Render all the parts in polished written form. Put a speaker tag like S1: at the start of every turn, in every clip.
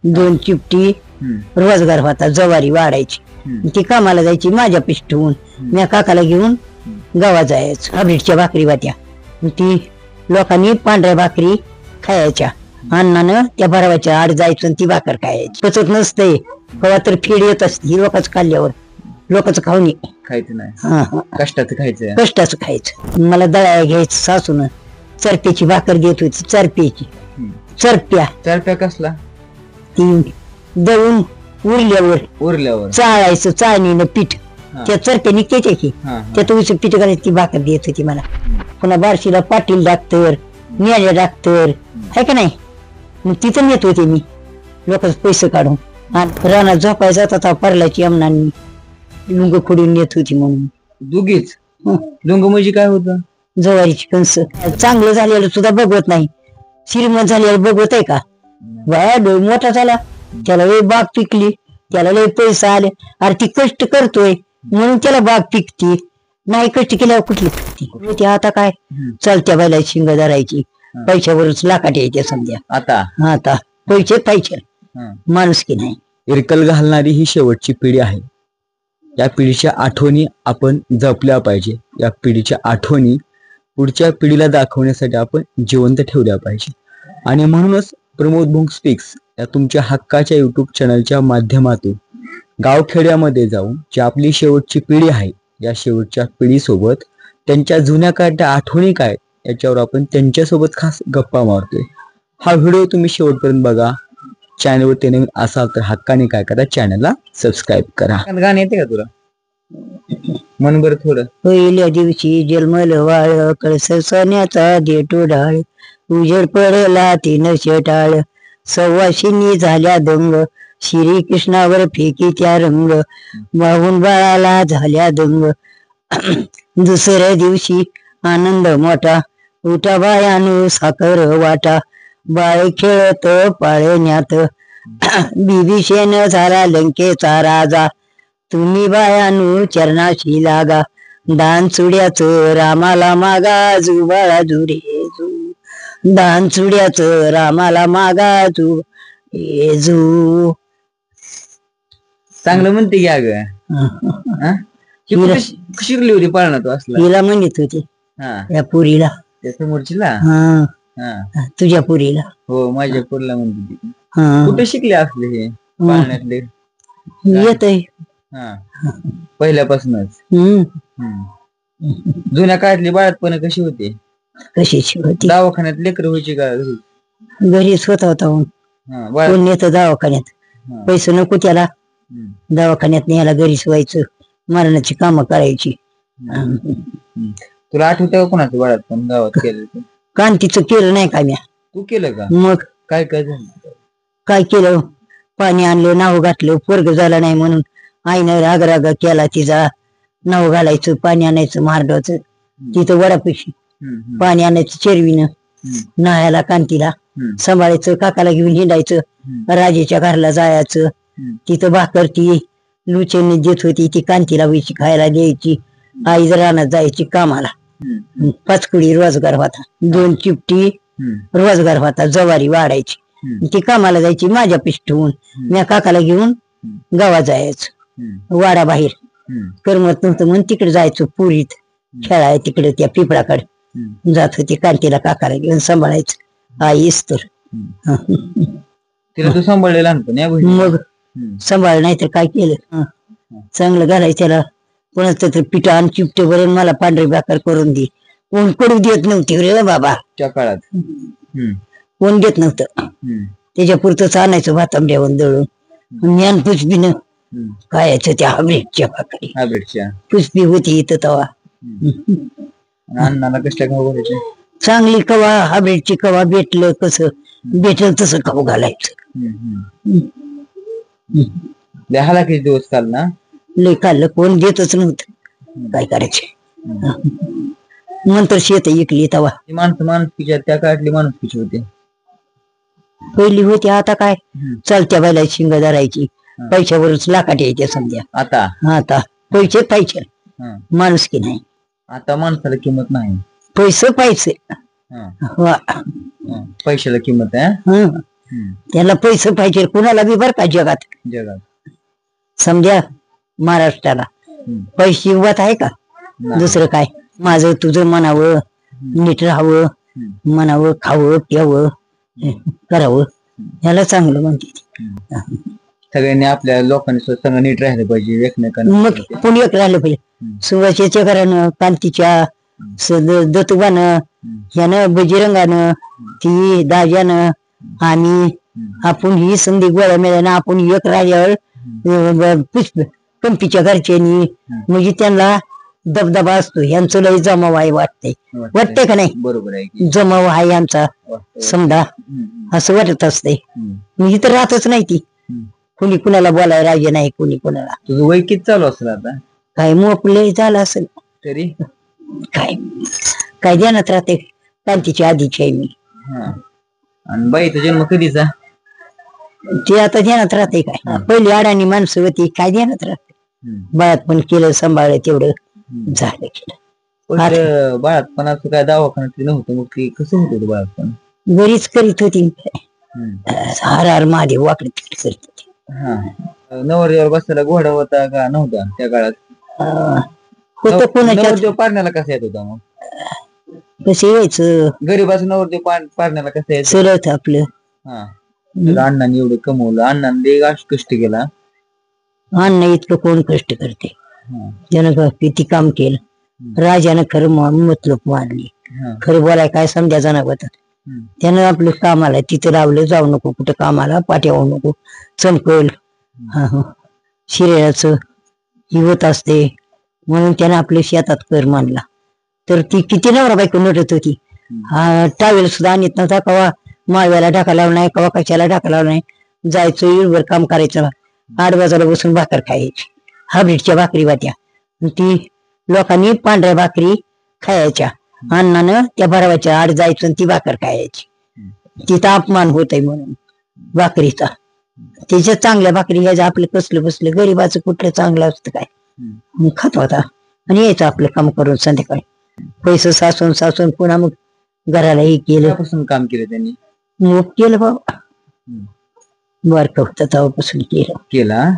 S1: 2 चिपटी रोजगार होता, जवारी वाढायची, ती कामाला जायची माझ्या पिष्टून, मी काकाला घेऊन गावात जायचं. हाब्रेडच्या भाकरी वाट्या, ती लोकांनी पांढऱ्या भाकरी खायच्या, अन्नानं त्या भरवाच्या आड जायचं आणि ती भाकर खायची. पचत नसतंय कवा तर फेड येत असते लोकांचं खाल्ल्यावर, लोकांचं खाऊन
S2: खायचं नाही, कष्टाचं खायचं,
S1: कष्टाचं खायचं. मला दळाया घ्यायचं सासून, चरप्याची भाकर देत होती, चरप्याची. चरप्या
S2: कसला?
S1: ती दळून उरल्यावर चाळायचं, चाळणीनं पीठ त्या चरप्या निघते की त्यात उचल पीठ करायचं, ती भाकर देत होती मला. पुन्हा बार्शीला पाटील डाक्टर, न्याल्या डाक्टर आहे का नाही, मग तिथं नेत होते मी लोकांचे पैसे काढून. आणि रानात झोपायला जात होता परलाची अमनांनी लुंग खोडून नेत होती म्हणून.
S2: दुगीच लुंग म्हणजे काय होतं?
S1: जवारीची कणस. चांगलं झालेलं सुद्धा बघवत नाही, श्रीमंत झालेलं बघवत आहे का? बाया डोळ मोठा झाला, त्याला लय बाग पिकली, त्याला लय पैसा आले. अरे ती कष्ट करतोय म्हणून त्याला बाग पिकती, नाही कष्ट केल्यावर कुठली पिकती? ते आता काय चालत्या बायला शिंग धरायची, पैशावरच लाकाट यायचे समजा. आता पैसे पाहिजे, माणूस की नाही.
S2: इरकल घालणारी ही शेवटची पिढी आहे. या पिढीच्या आठवणी आपण जपल्या पाहिजे. या पिढीच्या आठवणी पुढच्या पिढीला दाखवण्यासाठी आपण जिवंत ठेवल्या पाहिजे. आणि म्हणूनच प्रमोद भोंग स्पीक्स या तुमच्या हक्काच्या युट्यूब चॅनलच्या माध्यमातून गावखेड्यामध्ये जाऊन जी आपली शेवटची पिढी आहे, या शेवटच्या पिढीसोबत त्यांच्या जुन्या काळच्या आठवणी काय याच्यावर आपण त्यांच्यासोबत खास गप्पा मारतोय. हा व्हिडिओ तुम्ही शेवटपर्यंत बघा. चॅनलवर ते नवीन असाल तर हक्काने काय करा, चॅनलला सबस्क्राईब करा. गाणं येते का तुला? मन बरं थोडं.
S1: पहिल्या दिवशी जन्मल वाळ, कळस सोन्याचा देटो डाळ, उजेड पडला तीन शेटाळ, सव्वाशिनी झाल्या दंग, श्रीकृष्णावर फेकी त्या रंग, वाहून बाळाला झाल्या दंग. दुसऱ्या दिवशी आनंद मोठा, उठा बायानु साखर वाटा, बाळ खेळत पाळण्यात, बिभीषण झाला लंकेचा राजा, तुम्ही बायानु चरणाशी लागा, दान चुड्याचं रामाला मागा, जू बाळा जुरे जू, दान चुड्याचं रामाला मागा, जू जू.
S2: चांगलं म्हणते की अगं. शिकली होती पाळणा तू असला?
S1: तिला म्हणत होती या पुरीला,
S2: त्या समोरचीला,
S1: तुझ्या पुरीला.
S2: हो, माझ्या पुरीला म्हणते ती. कुठे शिकले असले हे पाळण्यातले?
S1: येत आहे
S2: पहिल्यापासूनच. जुन्या काळातली बाळातपण कशी होते?
S1: कशीची होती?
S2: दवाखान्यात लेकर व्हायची का?
S1: घरीच होता कोण नेत दवाखान्यात, पैसे नको त्याला, दवाखान्यात न्यायला घरीच व्हायचं, मरणाची कामं करायची.
S2: तुला आठवतं कोणाचं बाळात पण गावात केलं?
S1: कांतीचं केलं नाही का म्या?
S2: तू केलं का?
S1: मग
S2: काय काय झालं?
S1: काय केलं, पाणी आणलं, नाव घातलं, पोरग झाला नाही म्हणून आईनं राग केला तिचा. नाव घालायचं, पाणी आणायचं महाराजाचं, तिथं वडापाशी पाणी आणायचं चेरवीनं, नाह्याला कांतीला सांभाळायचं, काकाला घेऊन हिंडायचं, राजेच्या घरला जायचं, तिथं भाकर ती लुचेने देत होती, ती कांतीला वैशी खायला द्यायची. आई रानात जायची कामाला, 5 कुडी रोजगार होता, 2 चिपटी रोजगार होता, जवारी वाढायची, ती कामाला जायची माझ्या पिष्टून, मी काकाला घेऊन गावात जायचं. वाडा बाहेर करमत नव्हतं म्हणून तिकडे जायचो, पुरीत खेळाय तिकडे त्या पिपळाकडे जात होती, कांतीला काकाला घेऊन सांभाळायचं. आईच तर
S2: तिला तू सांभाळले लहानपणी?
S1: मग सांभाळ नाही तर काय केलं, चांगलं घालायचं त्याला. कोणाचं तर पिठं आणि चिपटे भरून मला पांढरी भाकर करून दे, कोण करू देत नव्हती रे बाबा
S2: त्या काळात,
S1: कोण देत नव्हतं. त्याच्या पुरतच आणायचं भातांब्यावर दळून, ज्ञान पुष्पीनं खायचं त्या हाब्रेडच्या भाकरी.
S2: हाब्रेडच्या
S1: पुष्पी होती इथं तवा.
S2: अन्नाला कसल्या खाऊ घालायचे?
S1: चांगली कवा हाब्रेडची, कवा भेटलं कसं भेटल तसं खाऊ घालायचं.
S2: हालाकीचे दिवस काल ना,
S1: लय खाल्लं, कोण देतच नव्हतं, काय करायचं. नंतर शेत इकली तवा.
S2: माणुसकीच्या त्या काळातली माणुसकीची होती,
S1: पहिली होती. आता काय चालत्या बायला शिंग धरायची, पैशावरच लाकाट यायचे समजा. आता पैसे पाहिजे, माणूस की नाही.
S2: आता माणसाला किंमत नाही,
S1: पैसे पाहिजे,
S2: पैशाला किंमत आहे.
S1: त्याला पैसे पाहिजे कुणाला बी बर का जगात समजा महाराष्ट्राला पैसे उभात आहे का दुसरं काय माझं तुझं म्हणावं नीट राहावं म्हणावं खावं प्यावं करावं ह्याला चांगलं म्हणते
S2: सगळ्यांनी आपल्या लोकांनी सगळं नीट राहिलं पाहिजे एकमेकांना
S1: मग कोणी एक राहिलं पाहिजे सुभाषाच्या घरानं कांतीच्या दतुबानं ह्यानं बजरंगानं ती दाजानं आणि आपण ही संधी गोळ्या मिळाल्या आपण एक राहिल्यावर पुष्प कंपीच्या घरच्यांनी म्हणजे त्यांना दबदबा असतो यांचं लय जमाव आहे वाटतंय का नाही
S2: बरोबर आहे
S1: जमाव आहे यांचा समजा असं वाटत असतंय मग इथं राहतच नाही ती कुणी कुणाला बोलायला राजे नाही कुणी कुणाला
S2: तुझं वय किती चालू असेल आता
S1: काय मोकले झालं असेल
S2: तरी
S1: काय काय ध्यानात राहते कांतीच्या आधीची आहे मी
S2: आणि बाईचा जन्म कधीचा
S1: ते आता ध्यानात राहते काय पहिली अडाणी माणसं होती काय ध्यानात राहते बाळात पण केलं सांभाळ तेवढं झालं केलं
S2: बाळातपणाचं काय दवाखान्यात नव्हतं मग ते कसं होतं बाळातपण
S1: घरीच करीत होती हार हार महादेव वाकडे तिकडे करीत होती
S2: नवऱ्यावर बसायला घोडा होता का नव्हता त्या काळात
S1: होतं कोणाच्या
S2: नवरदेव पारण्याला कसा येत होता मग
S1: कसं यायचं
S2: गरीबाचं नवरदेव पारण्याला कसं यायचं
S1: सरळ आपलं
S2: अण्णांनी एवढं कमवलं अण्णांनी कष्ट केला
S1: अन्न इतकं कोण कष्ट करते त्यानं किती काम केलं राजानं खरं मतलब मारली खरं बोलाय काय समजायचं ना होत त्यानं आपलं कामाला तिथं लावलं जाऊ नको कुठं कामाला पाठ्यावू नको चमकल शरीराचं ही होत असते म्हणून त्यानं आपल्या शेतात कर मानला तर ती किती नवरा बायको नटत होती टावेल सुद्धा आणत नव्हता कवा माळव्याला ढाका लावला नाही कवा कशाला ढाका लावला नाही जायचं इळभर काम करायचं 8 वाजाला बसून भाकर खायची हाब्रिडच्या भाकरी वाट्या ती लोकांनी पांढऱ्या भाकरी खायच्या अण्णानं त्या भरवाच्या आड जायचं आणि ती भाकर खायची तिथं अपमान होत आहे म्हणून भाकरीचा त्याच्या चांगल्या भाकरी घ्यायचं आपलं कसलं बसलं गरीबाचं कुठलं चांगलं असतं काय खात होता आणि यायचं आपलं काम करून संध्याकाळी पैसे सासून सासून पुन्हा मग घराला हे केलं
S2: काम केलं त्यांनी
S1: मग केलं बाबा बारक होत तेव्हापासून
S2: केला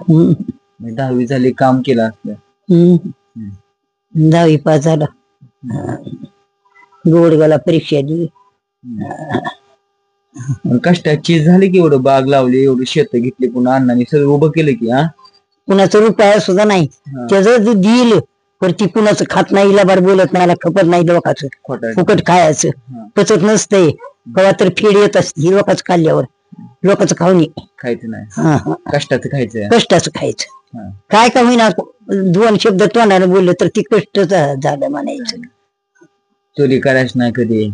S2: 10वी झाली काम केलं असलं
S1: 10वी पास झाला गोडगाला परीक्षा दिली
S2: कष्टाची झाली की एवढं बाग लावली एवढी शेत घेतली पुन्हा अण्णांनी सगळं उभं केलं की
S1: कुणाचं रुपया सुद्धा नाही त्याचं दिल पण ती कुणाचं खात नाही लबाड बोलत नाही खपत नाही लोकांचं फुकट खायचं पचत नसतंय कवा तर फेड येत असते लोकांचं खाल्ल्यावर लोकांचं खाऊ नये
S2: खायचं नाही कष्टाचं
S1: खायचं काय का होईना 2 शब्द तोंडाने बोललं तर ती कष्ट झालं म्हणायचं
S2: चोरी करायचं नाही कधी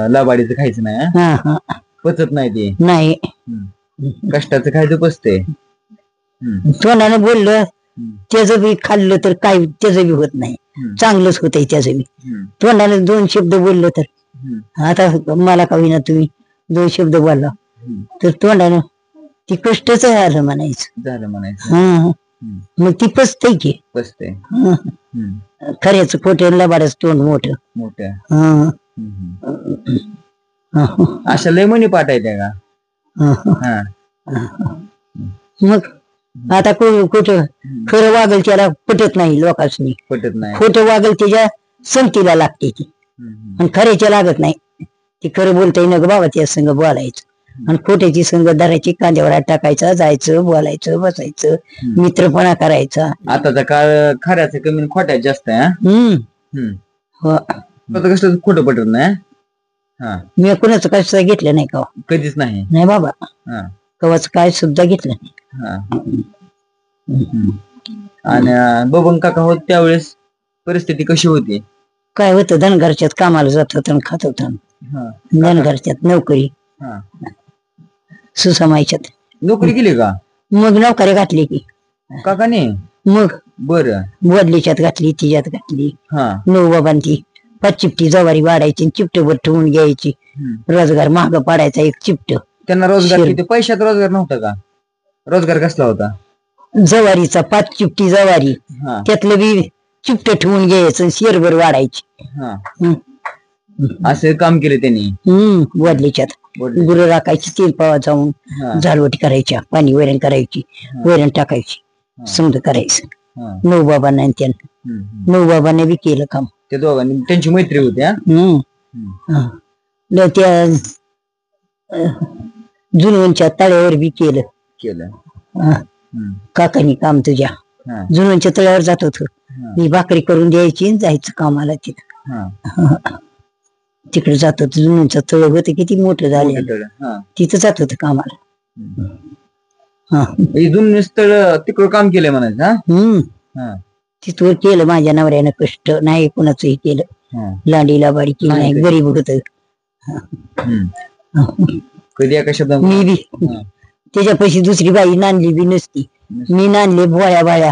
S2: लबाडीचं खायचं नाही पचत नाही ते
S1: नाही
S2: कष्टाचं खायचं पचते
S1: तोंडाने बोललं त्याचं बी खाल्लं तर काय त्याचं बी होत नाही चांगलंच होत आहे त्याचं बी तोंडाने 2 शब्द बोललं तर आता मला का होईना तुम्ही 2 शब्द बोलला तर तोंडानं ती कष्टच झालं म्हणायचं मग ती पचते की खऱ्याच खोट्या लबाडच तोंड मोठं
S2: अशा लय म्हणी पाठायच्या का
S1: मग आता कुठं खरं वागल त्याला पटत नाही लोकांनी खोटं वागल त्याच्या संगतीला लागते ती आणि खऱ्याच्या लागत नाही ती खरं बोलता येईन बाबा त्या संग बोलायचं आणि खोट्याची संग धरायची कांद्यावर हात टाकायचा जायचं बोलायचं बसायचं मित्रपणा करायचा
S2: आताचा काळ खऱ्याचं कमी खोट्यात जास्त आहे कसं खोटं पटत नाही
S1: मी कोणाचं काय घेतलं नाही का
S2: कधीच नाही
S1: बाबा कवाच काय सुद्धा घेतलं नाही
S2: आणि बबन काका होत त्यावेळेस परिस्थिती कशी होती
S1: काय होतं धनगरच्यात कामाला जात होत आणि खात होत धनगरच्यात नोकरी सुसमायच्यात
S2: नोकरी केली का
S1: मग नोकरी घातली की
S2: काकाने
S1: मग
S2: बर
S1: वडलीच्यात घातली तिच्यात घातली 9 बाबांची 5 चिपटी जवारी वाढायची चिपटभर ठेवून घ्यायची रोजगार महाग पाडायचा एक चिपट
S2: त्यांना रोजगार किती पैशात रोजगार नव्हता का रोजगार कसला होता
S1: जवारीचा 5 चिपटी जवारी त्यातलं बी चिपट ठेवून घ्यायचं शेरभर वाढायची
S2: असं काम केलं त्यांनी.
S1: वडलीच्यात गुरु राखायची, तेल पावा जाऊन झालवटी करायच्या, पाणी वैरण करायची, वैरण टाकायची, समज करायचं. नऊ बाबांना आणि त्यांना, नऊ बाबांना बी केलं काम.
S2: त्या दोघांनी त्यांची मैत्री होती.
S1: त्या जुनवंच्या तळ्यावर बी केलं. काकानी काम तुझ्या जुनवंच्या तळ्यावर जात होत, मी भाकरी करून द्यायची, जायचं कामाला तिथं. तिकडे जात होत, जुनवंचं तळ होतं किती मोठं झालं, तिथं जात होत कामाला.
S2: जुनं स्थळ तिकडं काम केलंय म्हणायचं.
S1: तिथवर केलं माझ्या नवऱ्यानं, कष्ट नाही कोणाचंही केलं, लांडीला बाडी केली नाही, गरीब होत.
S2: कधी एका शब्दात
S1: मी बी त्याच्यापाशी दुसरी बाई नांदली बी नसती, मी नांदले भोळ्या बाया.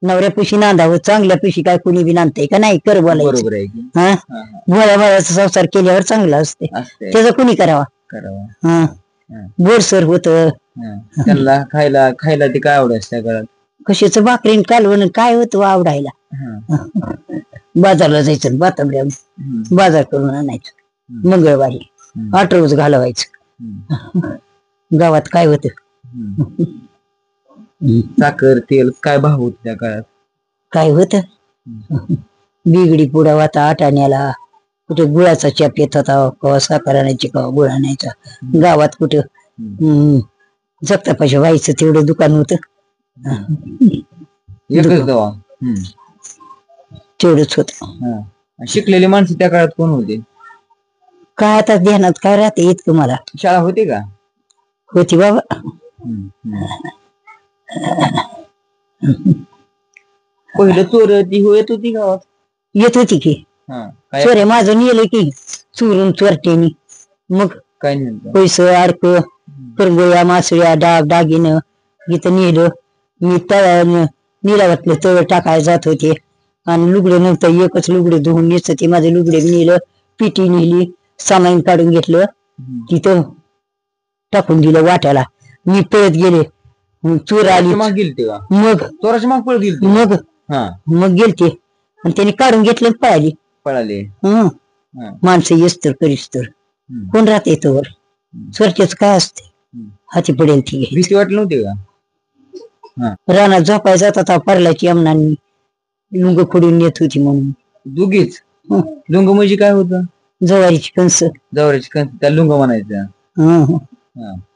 S1: नवऱ्यापाशी नांदावं, चांगल्या पैशी काय कोणी बी नांदतंय का नाही, कर बोलायचं. भोळ्या बायाचा संसार केल्यावर चांगला असते, त्याचा कोणी करावा. बोरसर होत
S2: त्यांना खायला ते काय आवडायचं त्या काळात,
S1: कशाचं भाकरीन कालवण काय होतं आवडायला. बाजारला जायचं, बाताबड्या बाजार करून आणायचं, मंगळवारी 8 रोज घालवायचं. गावात काय होत,
S2: साखर तेल काय भाव होत त्या काळात,
S1: काय होत. बिगडी पुडा होता आटाण्याला, कुठे गुळाचा चॅप येत होता, कवा साखर आणायची कवा गुळ आणायचा. गावात कुठं जगतापाशी व्हायचं तेवढं दुकान होत, तेवढंच होत.
S2: शिकलेली माणसं त्या काळात कोण होते,
S1: काय आता ध्यानात काय राहते इतकं मला.
S2: शाळा होती का,
S1: होती बाबा.
S2: पहिलं चोर ती येत होती गावात,
S1: येत होती की. चोरे माझं नेलं की चोरून चोरटेनी, मग
S2: काय
S1: पैसे अडक करगोया मासळ्या डाग दागिनं इथं नेलं. मी निरावतलं तळ टाकायला जात होते, आणि लुगडं नव्हतं, एकच लुगडं धुवून न्यायचं, ते माझं लुगडे नेलं, पिटी नेली, सामान काढून घेतलं, तिथं टाकून दिलं वाट्याला. मी पळत गेले, चोर आली, मग
S2: चोराची माग पळत गेली,
S1: मग गेलते, आणि त्याने काढून घेतलं,
S2: पळाले.
S1: माणसं येस तर करीस तर कोण राहते तोवर, चोरट्याच काय असते, हाती पडेल ती.
S2: भीती वाटली नव्हती का,
S1: रानात झोपाय जात होता, परल्याची अमनांनी लुंग खोडून येत होती म्हणून.
S2: दुगीच लुंग म्हणजे काय होतं,
S1: जवारीची कंस,
S2: जवारीची कंस, त्या लुंग म्हणायचं.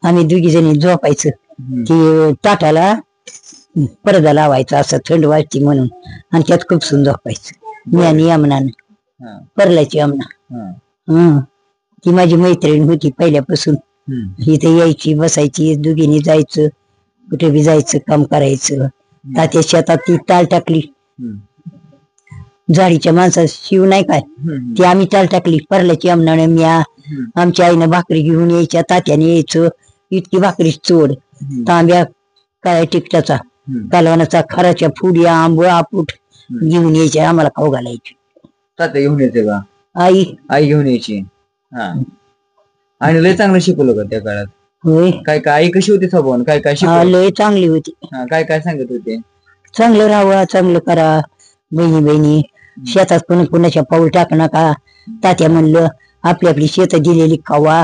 S1: आम्ही दोघी जणी झोपायचं, की ताटाला पडदा लावायचा, असं थंड वाजती म्हणून, आणि त्यात खुपसून झोपायचं. मी आणि अमनानं, परल्याची अमना, ती माझी मैत्रीण होती पहिल्यापासून. इथे यायची, बसायची, दोघींनी जायचं, कुठे बी जायचं, काम करायचं. तात्या शेतात ती टाळ टाकली, झाडीच्या माणसा शिव नाही काय, ती आम्ही टाळ टाकली, परल्याची अमनाने म्या. आमच्या आईनं भाकरी घेऊन यायच्या, तात्याने यायचं, इतकी भाकरी चोड, तांब्या काय टिकटाचा, कालवणाचा, खराच्या फुड्या, आंब आपूट घेऊन यायच्या, आम्हाला खाऊ घालायची.
S2: तात्या घेऊन यायचे का,
S1: आई
S2: घेऊन यायची. आणि लय चांगलं शिकवलं का त्या काळात,
S1: होय.
S2: काय आई कशी होती स्वभावान, काय
S1: लय चांगली होती.
S2: काय सांगत होते,
S1: चांगलं राहावं, चांगलं करा, बहिणी बहिणी शेतात कुणाच्या पाऊल टाक नका. तात्या म्हणलं आपली शेत दिलेली खावा,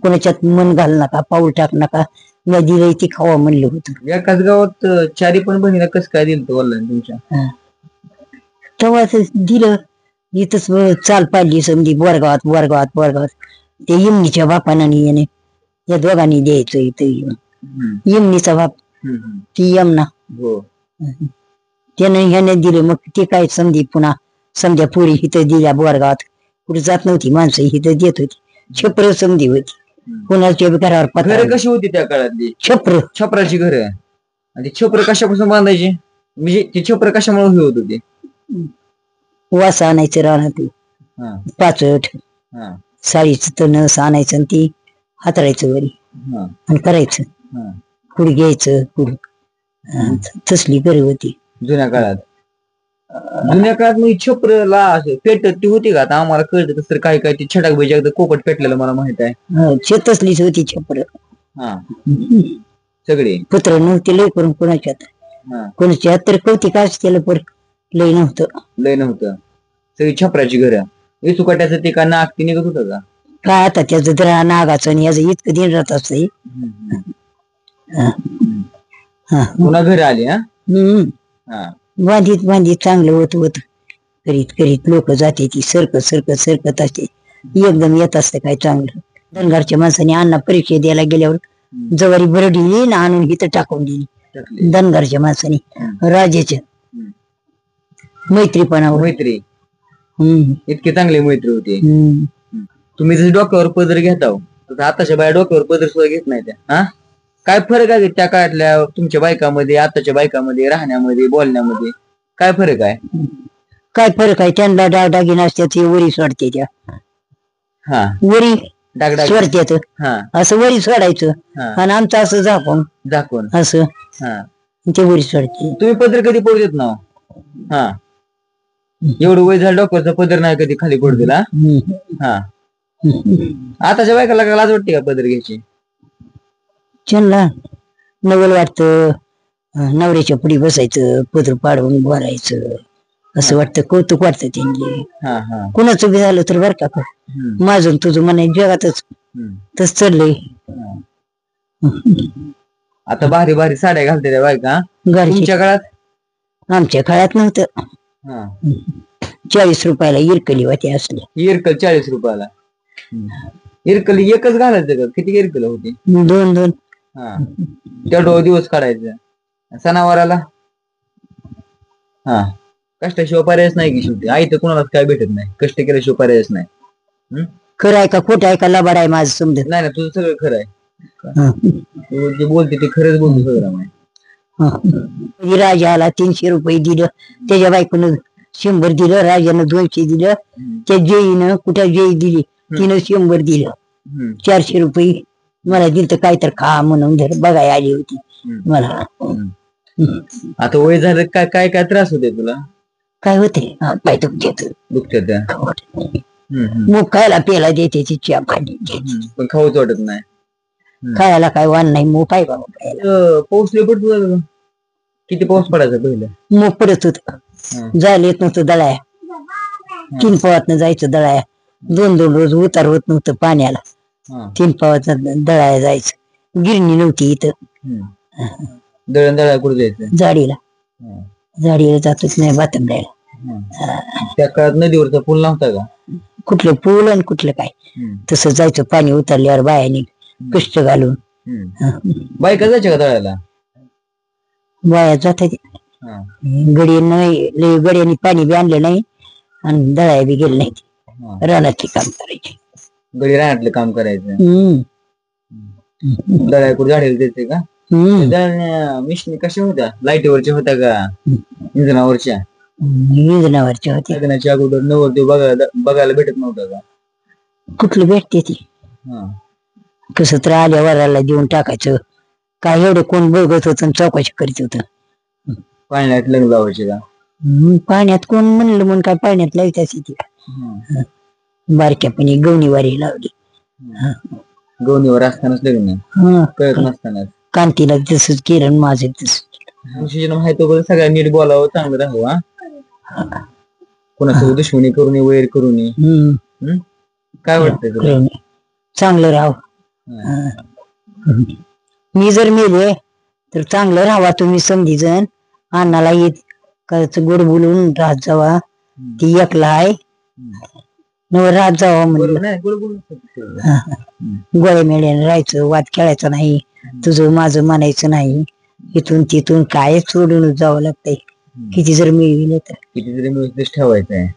S1: कोणाच्यात मन घाल नका, पाऊल टाक नका, मी दिलंय ती खावा म्हणलं होतं.
S2: एकाच गावात 4 पण बहिणीला कसं काय दिलं वडिलांनी तुमच्या,
S1: तेव्हा दिलं. इथंच चाल पाडली समजी, बोरगावात ते यमनीच्या बापानं येणे, या दोघांनी द्यायचं इथं. यमनीचा बाप ती यमना, त्याने ह्याने दिले. मग ते काय समधी पुन्हा समध्या पुरी इथं दिल्या, बोरगावात कुठे जात नव्हती माणसं, इथं देत होती. छपर समधी होती, कोणाच्या घरावर पत्र.
S2: कशी होती त्या काळातली,
S1: छपराची
S2: घर, आणि ते छपर कशापासून बांधायचे, म्हणजे ते छपर कशामुळे हे होत होते,
S1: वास आणायचं रानात, पाचट साडीचं तणस आणायचं, आणि ती हातरायचं वरी आणि करायचं, कुड घ्यायचं, कुड तसली घर होती
S2: जुन्या काळात. मग छपरला पेटत ती होती का, आता आम्हाला कळतं तसं काय ती छटाक पाहिजे, एकदा कोकट पेटलेलं मला माहित आहे.
S1: तसलीच होती छपर,
S2: सगळे
S1: पुत्र नव्हते लय करून कोणाच्या तर कौतिक असतेलं, पण लय नव्हतं
S2: सगळी छपराची घर. इचुकाट्याचं ते का नाक ते निघत होतं का?
S1: काय आता त्याचं तर नागाचं आणि याचं इतकं दिन राहत असतं.
S2: पुन्हा घरी आली हा.
S1: बांधीत बांधीत चांगलं होत होत करीत करीत लोक जाते ती सरकत सरकत सरकत असते एकदम येत असते काय चांगलं. धनगरच्या माणसाने अण्णा परीक्षा द्यायला गेल्यावर जवारी बरडली ना आणून इथं टाकून दिली धनगरच्या माणसाने राजाच्या मैत्रीपणावर.
S2: मैत्री इतकी चांगली मैत्री होती. तुम्ही जर डोक्यावर पदर घेता तर आताच्या बाया डोक्यावर पदर सुद्धा घेत नाही त्या. हा काय फरक आहे त्या काळातल्या तुमच्या बायकामध्ये आताच्या बायकामध्ये राहण्यामध्ये बोलण्यामध्ये काय फरक आहे?
S1: काय फरक आहे? त्यांना डागडागिन असतात ते वरी सोडते त्या.
S2: हा
S1: वरी
S2: डागडाग
S1: सोडत्यात असं वरी सोडायचं आणि आमचं असं झाकून असं ते वरी सोडते.
S2: तुम्ही पदर कधी पडू देत ना? हा एवढं वय झालं डोक्याचा पदर नाही कधी खाली पडू दिला. हा आताच्या बायकाला लाज वाटते का पदर घ्यायची?
S1: त्यांना नवल वाटतं नवऱ्याच्या पुढे बसायचं पदर पाडवून बोलायचं असं वाटतं कौतुक वाटतं त्यांनी. कुणाचं बी झालं तर बरं का माझं तुझं म्हणे जगातच तस चाललंय.
S2: आता भारी भारी साड्या घालते त्या बायका. तुमच्या काळात?
S1: आमच्या काळात नव्हतं. 40 रुपयाला इरकली होती असली.
S2: इरकल 40 रुपयाला? इरकल एकच घालायचं का किती इरकल होती?
S1: 2
S2: तेवढं दिवस काढायचं सणावाराला. कष्टाशिवाय पर्यायच नाही की शेवटी. आई तर कुणालाच काय भेटत नाही कष्ट केल्याशिवाय पर्यायच नाही.
S1: खरं आहे का खोटं आहे का लबाड आहे माझं समजत
S2: नाही ना तुझं सगळं खरं आहे. तू जे बोलते ते खरंच बोलतो सगळं.
S1: राजाला 300 रुपये दिलं त्याच्या बायकोनं 100 दिलं राजानं 200 दिलं त्या जेईनं कुठं जेई दिली तिनं 100 दिलं 400 रुपये मला दिलं तर काय तर खा म्हणून बघाय आली होती मला.
S2: आता वय झालं काय काय काय त्रास होते तुला?
S1: काय होते पाय दुखत मग खायला प्यायला देते ती चहा पाणी
S2: पण खाऊच वाटत नाही.
S1: खायला काय वाण नाही मग पाय बाबा खायला.
S2: पाऊस लय पडतो किती पाऊस पडायचा पहिलं?
S1: मग पडत होत जायला येत नव्हतं दळाया 3 पावातनं जायचं दळाया 2 रोज उतार होत नव्हतं पाण्याला 3 पावात दळाया जायचं. गिरणी नव्हती इथं.
S2: दळण दळा कुठे जायचं?
S1: झाडीला जातच नाही बातमड्याला.
S2: त्या काळात नदीवरचा पूल नव्हता का?
S1: कुठलं पूल आणि कुठलं काय तसं जायचं पाणी उतरल्यावर बायाने कष्ट घालून.
S2: बायका जायच्या का दळायला?
S1: बाया जात गडी नाही गड्याने पाणी बी आणलं नाही आणि दळाया बी गेलं नाही रानातले काम करायचे.
S2: गडी रानातलं काम करायचं. दळाय कुठे झाडेल द्यायचे का? मिशनी कशा होत्या? लाईटीवरच्या होत्या का इंधनावरच्या?
S1: इंधनावरच्या होत्या.
S2: लग्नाच्या अगोदर नवरदेव बघायला भेटत नव्हता का?
S1: कुठलं भेटते ती कसं तर आल्या वराला देऊन टाकायचं. काय एवढं कोण बघत होत चौकशी करीत होत.
S2: पाण्यात लग्न लावायचे का?
S1: पाण्यात कोण म्हणलं म्हणून काय पाण्यात लावते अशी ती बारक्यापणी गवणीवारी लावली.
S2: गवणीवर असतानाच लग्न कळत नसताना
S1: कांतीला तसंच केलं माझं तसं.
S2: माहिती सगळ्या नीट बोलावं चांगलं राहावं. कोणासोबत दुश्मनी करू नये वैर करू नये. काय वाटतंय तुला?
S1: चांगलं राहावं. मी जर मेले तर चांगलं राहावा तुम्ही समधी जण. अन्नाला येत गोड बोलून राहत जावा. ती एकला आहे न राहत जावा म्हणलं. गोळ्या मेळ्याने राहायचं वाद खेळायचं नाही तुझं माझं म्हणायचं नाही. इथून तिथून काय सोडून जावं लागतंय. किती जर मिळविले तर
S2: किती जरी मिळवून ठेवायचंय.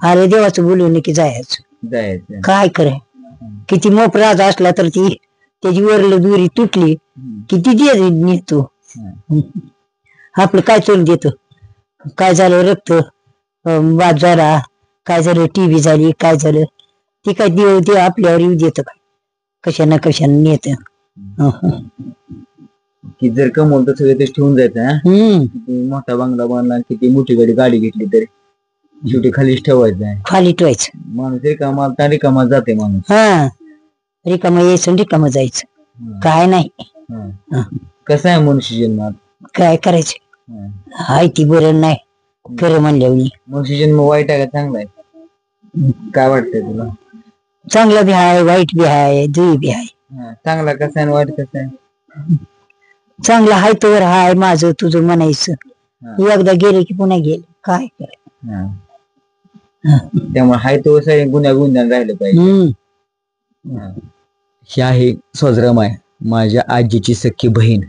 S1: अरे देवाचं बोलून की जायचं काय कराय. किती मोप राजा असला तर ती त्याची वरलं दुरी तुटली किती दे निघतो. आपलं काय चोल देतो. काय झालं रक्त बाद झाला काय झालं टीव्ही झाली काय झालं ती काय देव आपल्यावर येऊ देत काय कशाना कशाने नेत.
S2: कि जर कमवलं तर सगळं तेच ठेवून जायचं. किती मोठा बंगला बांधला किती मोठी गाडी घेतली तरी शेवटी खालीच ठेवायचं आहे.
S1: खाली ठेवायचं.
S2: माणूस रिकामा रिकामा जाते माणूस.
S1: रिकामा यायचं रिकामा जायचं काय नाही.
S2: कसं आहे मनुष्य जन्मात
S1: काय करायचं हाय ती बरं नाही खरं म्हणल्यावर.
S2: मनुष्य जन्म वाईट आहे का चांगला आहे? काय वाटतंय तुला?
S1: चांगलं बी आहे, वाईट बी आहे, जुई बी आहे.
S2: चांगला कसं आहे वाईट कसं आहे?
S1: चांगलं हाय तोवर हाय माझं तुझं म्हणायचं, एकदा गेले की पुन्हा गेले, काय करायचं.
S2: त्यामुळे हाय तो गुन्ह्यान राहिलं पाहिजे. ही आहे सोजरामाय, माझ्या आजीची सख्खी बहीण,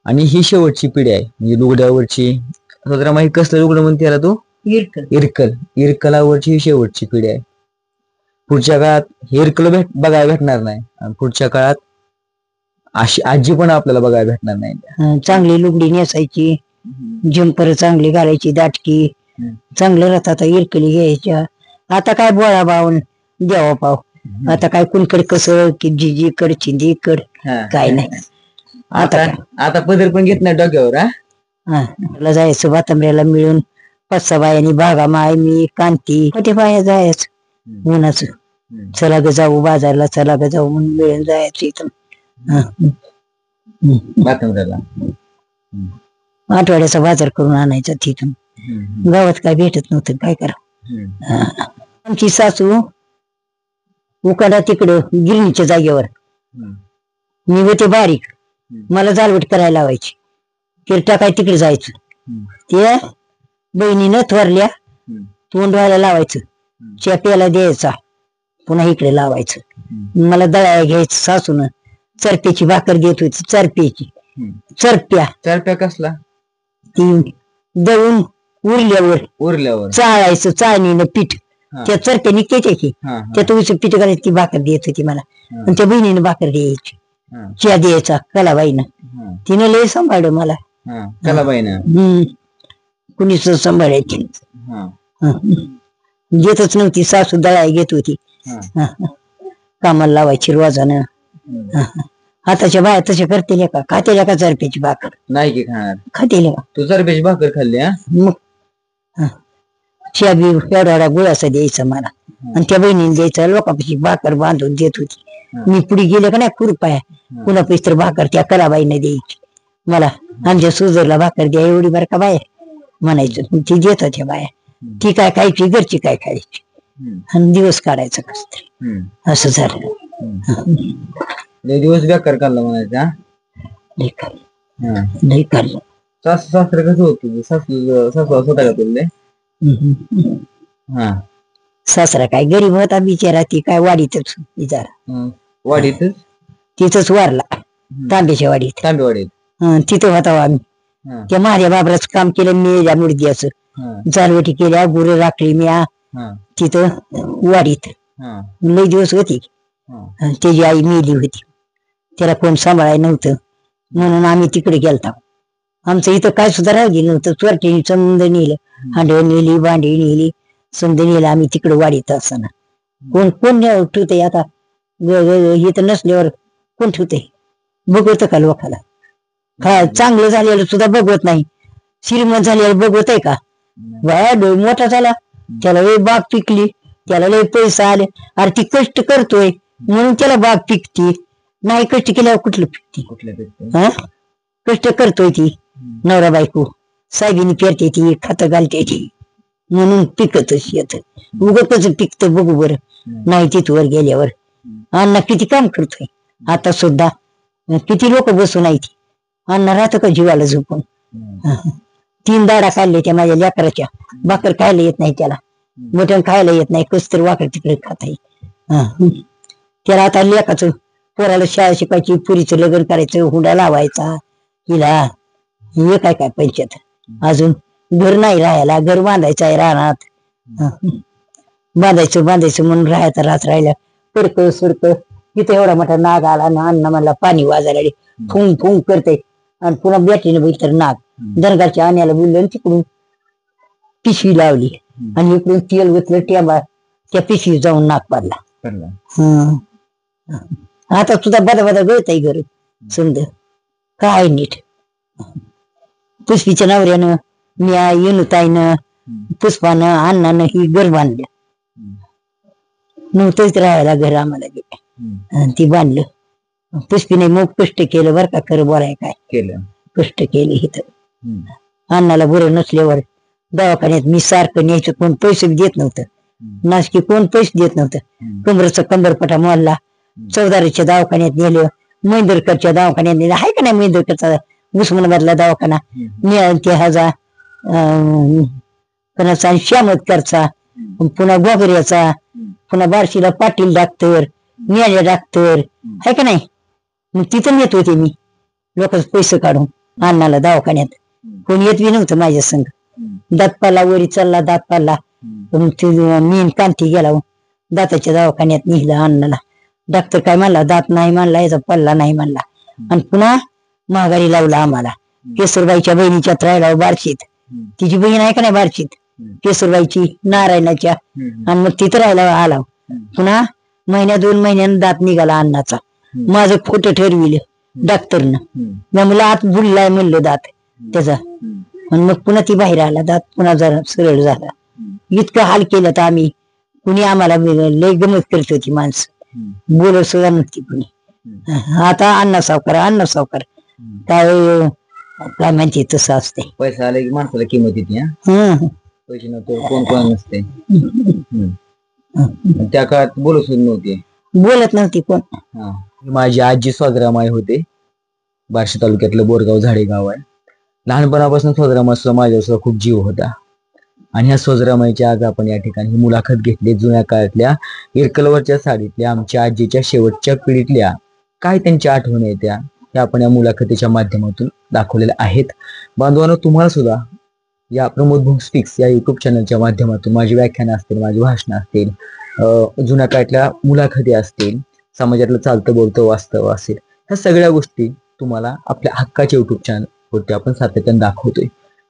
S2: आणि ही शेवटची पिढी आहे. म्हणजे लुगड्यावरची सोजरामाई कसलं लुगडं म्हणते याला तू? इरकल. इरकलावरची ही शेवटची पिढी आहे. पुढच्या काळात इरकल बघायला भेटणार नाही, आणि पुढच्या काळात अशी आजी पण आपल्याला बघायला भेटणार नाही.
S1: चांगली लुगडी नेसायची, जंपर चांगली घालायची, दाटकी चांगलं राहतात, इरकली घ्यायच्या. आता काय बोळा बावून द्यावा पाव, आता काय कुणकड कसं की जिजी कड चिंदी कड काय नाही.
S2: आता पदर पण घेत नाही डोक्यावर.
S1: हा जायचं बातंबऱ्याला मिळून 5-6 बायांनी, बागा माय मी कांती मोठे बाया जायचं उन्हाचं, चला ग जाऊ बाजारला, चला ग जाऊ म्हणून मिळून जायचं इथं
S2: बातंबऱ्याला.
S1: आठवड्याचा बाजार करून आणायचा तिथून. गावात काय भेटत नव्हतं, काय करा. आमची सासू उकाडा तिकडं गिरणीच्या जागेवर, मी होते बारीक, मला जालवट करायला लावायची, किरटा काय तिकडे जायचं, ते बहिणीनं थोरल्या तोंड व्हायला लावायचं, च्या प्यायला द्यायचा, पुन्हा इकडे लावायचं. मला दळाया घ्यायचं सासून, चरप्याची भाकर देत होती, चरप्याची. चरप्या
S2: कसला?
S1: ती दळून उरल्यावर चाळायचं, चाळणीनं पीठ, त्या चरप्या निघते त्याची, त्यात उच पीठ घालायचं, ती भाकर देत होती मला. आणि त्या बहिणीनं भाकर द्यायची, च्या द्यायचा कलाबाईनं. तिनं लय सांभाळलं मला. कुणीच सांभाळायची घेतच नव्हती, सासू दळाय घेत होती, कामाला लावायची रोजानं. आताच्या बाया तशा करतील का? खातेल्या का चरप्याची भाकर?
S2: नाही की खाणार.
S1: खातेल्या का
S2: तू चरप्याची भाकर खाल्ली?
S1: मग च्या बी एवढा गुळाचा द्यायचा मला, आणि त्या बहिणीने द्यायचा, लोकांपाशी भाकर बांधून देत होती. मी पुढे गेले का नाही खुरपाया, पुन्हा पैसे भाकर त्या कलाबाईने द्यायची मला. आमच्या सुजरला भाकर द्या एवढी बरं का बाया म्हणायचं, ती देत होत्या बाया. ती काय खायची, घरची काय खायची, आणि दिवस काढायचा कस तरी. असं झालं.
S2: दिवस बेकार काढला म्हणायचा.
S1: लई काढलं.
S2: सासू सासरे कसं होतं? सासू स्वतः बोलले.
S1: सासरा काय गरीब होता बिचारा, ती काय वाडीतच बिचारा,
S2: वाडीतच
S1: तिथंच वारला, तांब्याच्या वाडीत.
S2: तांबेवाडीत
S1: तिथं होता आम्ही. त्या माझ्या बाबराच काम केलं मी, या मुडद्याच जालवटी केल्या, गुरं राखली मी तिथं वाडीत. लई दिवस होती. त्याची आई मेली होती, त्याला कोण सांभाळायला नव्हतं, म्हणून आम्ही तिकडे गेलतो. आमचं इथं काय सुद्धा राहिली नव्हतं. चोरटीने समंद नेलं, हांडव नेली, भांडी नेली, समज नेलं. आम्ही तिकडे वाडीत असताना कोण कोण ठेवते आता, इथं नसल्यावर कोण ठेवते? बघवत का लोकाला? चांगलं झालेलं सुद्धा बघवत नाही, श्रीमंत झालेलं बघवत आहे का? मोठा झाला, त्याला लय बाग पिकली, त्याला लय पैसा आले, अरे ती कष्ट करतोय म्हणून त्याला बाग पिकती, नाही कष्ट केल्यावर कुठलं पिकते? कष्ट करतोय ती नवरा बायको, साहेबीने पेरते ती, खत घालते ती, म्हणून पिकतच येत. उगतच पिकत बघू बरं, नाही तिथवर गेल्यावर. अण्णा किती काम करतोय आता सुद्धा, किती लोक बसून आहेत. अण्णा राहतं का जीवाला झोपून? 3 दाडा खाल्ले त्या माझ्या लेकराच्या, भाकर खायला येत नाही त्याला, मटण खायला येत नाही, कस तर वाकड तिकडे खात आहे. त्याला आता लेकाचं पोराला शाळा शिकायची, पुरीचं लग्न करायचं, हुंडा लावायचा हिला, हे काय काय पंचायत. अजून घर नाही राहायला, घर बांधायचं आहे रानात, बांधायचं म्हणून राहायचं, राहत राहिल्या पडक सुडक. तिथे एवढा मोठा नाग आला ना, अण्णा म्हणला पाणी वाजायला, फुंग फुंग करते, आणि पुन्हा बॅटरीने बघितलं तर नाग. दरगाच्या आण्याला बोललं, तिकडून पिशवी लावली, आणि इकडून तेल ओतलं टेंबा, त्या पिशवी जाऊन नाग पडला. आता सुद्धा बदा गळत आहे घर समज काय नीट. पुष्पीच्या नवऱ्यानं, म्या, येनुताईनं, पुष्पानं, अण्णानं ही घर बांधलं. नव्हतंच राहायला घर आम्हाला बी, ती बांधलं. पुष्पीने मग कष्ट केलं बरं का, खरं बोलाय काय केलं, कष्ट केले इथं. अण्णाला बरं नसल्यावर दवाखान्यात मी सारखं न्यायचं, कोण पैसे देत नव्हतं. नासकी कोण पैसे देत नव्हतं. कमरेचा कंबरपटा मोडला, चौदारीच्या दवाखान्यात नेलं, महेंद्रकरच्या दवाखान्यात नेलं. आहे का नाही महेंद्रकरचा उस्मानाबादला दवाखाना, ते हजार कोणाचा श्यामतकरचा, पुन्हा गोगऱ्याचा, पुन्हा बार्शीला पाटील डॉक्टर, न्याल्या डॉक्टर, आहे का नाही. मग तिथं नेत होते मी लोकांचे पैसे काढून अण्णाला दवाखान्यात. कोण येत बी नव्हतं माझ्या संग. दातपाला वरी चालला दातपाला, मी कांती गेला दाताच्या दवाखान्यात नेलं अण्णाला. डॉक्टर काय म्हणला, दात नाही म्हणला, याचा पल्ला नाही म्हणला. आणि पुन्हा महागारी लावला आम्हाला. केसरबाईच्या बहिणीच्या राहिला बार्शीत, तिची बहीण आहे का नाही बार्शीत, केसरबाईची नारायणाच्या. आणि मग तिथं राहायला आला. पुन्हा महिन्या 2 महिन्यानं दात निघाला अण्णाचा. माझं खोटं ठरविलं डॉक्टरनं. मी म्हणलं आत बुडलाय म्हणलं दात त्याचा. आणि मग पुन्हा ती बाहेर आला दात, पुन्हा जरा सरळ झाला. इतकं हाल केलं तर आम्ही, कुणी आम्हाला लय गमत करत होती माणसं, बोलत सुद्धा नव्हती कुणी. आता अण्णा सावकार काय काय म्हणते तसं असते.
S2: पैसा आला की माणसाला किंमत येते. पैसे नव्हते कोण कोण नसते. त्या काळात बोलत सुद्धा नव्हते,
S1: बोलत नव्हती कोण.
S2: माझी आजी सोजरामाई होते. बार्शी तालुक्यातलं बोरगाव झाडे गाव आहे. लहानपणापासून सोजरामाईचा माझ्यावर खूप जीव होता. आणि ह्या सोजरामाईच्या आज आपण या ठिकाणी मुलाखत घेतली. जुन्या काळातल्या इरकलवरच्या साडीतल्या आमच्या आजीच्या शेवटच्या पिढीतल्या काय त्यांच्या आठवणी येत्या हे आपण या मुलाखतीच्या माध्यमातून दाखवलेल्या आहेत. बांधवांनो, तुम्हाला सुद्धा या प्रमोद भोंग स्पीक्स या युट्यूब चॅनलच्या माध्यमातून माझी व्याख्यानं असतील, माझी भाषणं असतील, जुन्या काळातल्या मुलाखती असतील, समाजातलं चालतं बोलतं वास्तव असेल, ह्या सगळ्या गोष्टी तुम्हाला आपल्या हक्काच्या युट्यूब चॅनलवरती आपण सातत्याने दाखवतोय.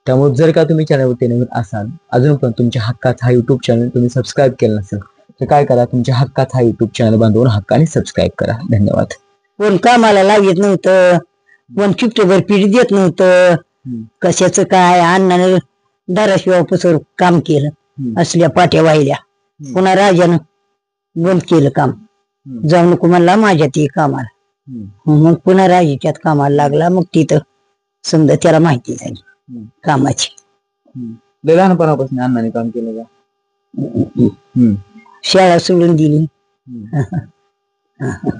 S2: त्यामुळे जर का तुम्ही चॅनलवरती नवीन असाल, अजून पण तुमच्या हक्काचा हा युट्यूब चॅनल तुम्ही सबस्क्राईब केलं नसेल तर काय करा, तुमच्या हक्काचा हा युट्यूब चॅनल बांधून हक्काने सबस्क्राईब करा. धन्यवाद.
S1: कोण कामाला लावत नव्हतं, कोण चिपटेभर पीठ देत नव्हतं. कशाचं काय अण्णानं दाराशिवाय पसर काम केलं, असल्या पाट्या वाहिल्या. पुन्हा राजानं बंद केलं काम, जाऊ नको म्हणला माझ्या ते कामाला. मग पुन्हा राजाच्यात कामाला लागला. मग तिथं समजा त्याला माहिती झाली कामाची.
S2: लहानपणापासून अण्णाने काम केलं का?
S1: शाळा सोडून दिली.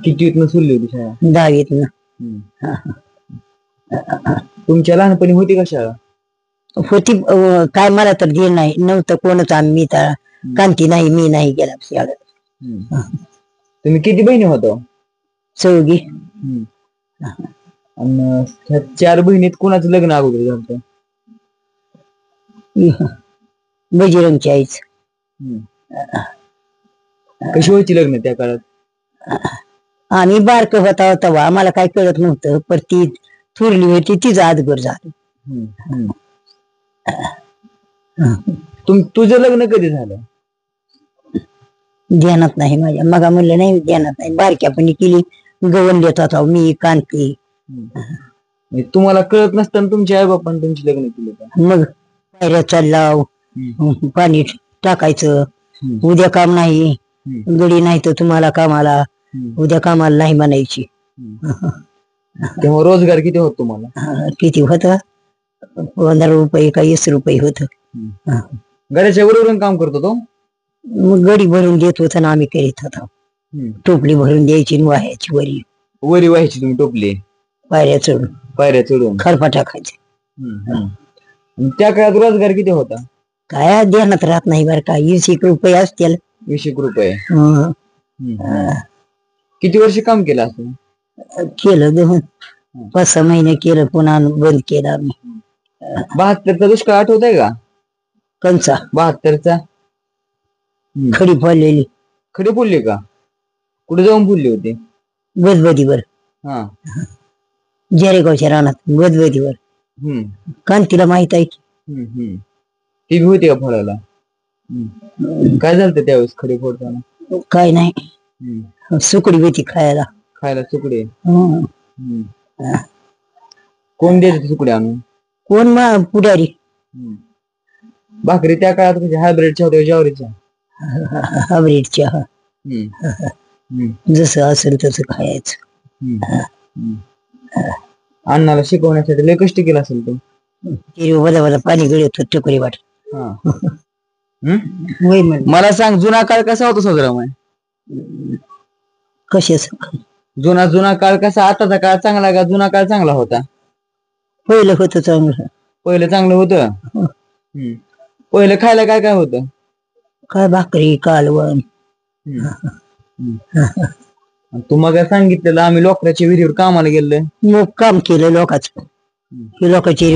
S2: कितवीतनं सोडली होती शाळा?
S1: 10वीतनं.
S2: तुमच्या लहानपणी होती का शाळा?
S1: होती. काय मला तर दे नाही नव्हतं कोणच. आम्ही तर कांती नाही, मी नाही गेला शाळेत.
S2: तुम्ही किती बहिणी होतो?
S1: 4.
S2: आणि 4 बहिणीत कोणाचं लग्न अगोदर झालं?
S1: बजरंगची आईच.
S2: कशी व्हायची लग्न त्या काळात?
S1: आम्ही बारक होता तेव्हा आम्हाला काय कळत नव्हतं. पण ती थोरली होती तिचं आजगर झालं.
S2: तुझं लग्न कधी झालं?
S1: ध्यानात नाही माझ्या. मग म्हणलं नाही ध्यानात नाही. बारक्यापणी केली, गवण देत होता मी कांती.
S2: तुम्हाला कळत नसताना तुमच्या आई बापाने तुमची लग्न केली का?
S1: मग पायऱ्या चाललाव, पाणी टाकायचं, उद्या काम नाही, गडी नाही तर तुम्हाला कामाला, उद्या कामाला नाही म्हणायची.
S2: तेव्हा रोजगार किती होत तुम्हाला?
S1: किती होत? 15 रुपये का 20 रुपये होत.
S2: गड्याच्या बरोबर काम करतो तो.
S1: मग गडी भरून देत होता ना आम्ही करीत होतो. टोपली भरून द्यायची, वाह्याची वरी
S2: व्हायची तुम्ही टोपली, पायऱ्या चढून
S1: खरपा टाकायचे.
S2: त्या काळात रोजगार किती होता?
S1: काय ध्यानात राहत नाही बरं का. 20 रुपये असतील.
S2: 20 रुपये. किती वर्ष काम केलं असं?
S1: केलं 5-6 महिने केलं, पुन्हा बंद केलं आम्ही.
S2: 72चा दुष्काळ आठवत आहे का?
S1: कंचा
S2: 72चा
S1: खडी फुललेली.
S2: खडी फुलली का? कुठे जाऊन फुलली होती?
S1: गदबदीवर. जरेगावच्या रानात गदबदीवर. कांतीला माहित आहे की.
S2: ती होती का फोडायला? काय झालं त्यावेळेस खडी फोडताना?
S1: काय नाही, सुकडी होती खायला.
S2: सुकडी? कोण द्यायचे सुकडी आणून?
S1: कोण पुढारी.
S2: भाकरी त्या काळात म्हणजे हायब्रिडच्या होत्या ज्वारीच्या?
S1: हायब्रिडच्या. जसं असेल तसं खायचं.
S2: अण्णाला शिकवण्यासाठी लय कष्ट केला असेल तो.
S1: बदा पाणी गळत टकोरी वाट. होय म्हण
S2: मला सांग, जुना काळ कसा होता सौदामाई?
S1: कशाच
S2: जुना काळ कसा? आताचा काळ चांगला का जुना काळ चांगला होता?
S1: पहिलं होतं चांगलं.
S2: पहिलं चांगलं होतं. पहिलं खायला काय काय होतं?
S1: काय भाकरी कालवण.
S2: तू मग सांगितलेलं आम्ही लोकराच्या विहिरीवर कामाला गेलोय.
S1: लोक काम केलं लोकांचं. लोकांची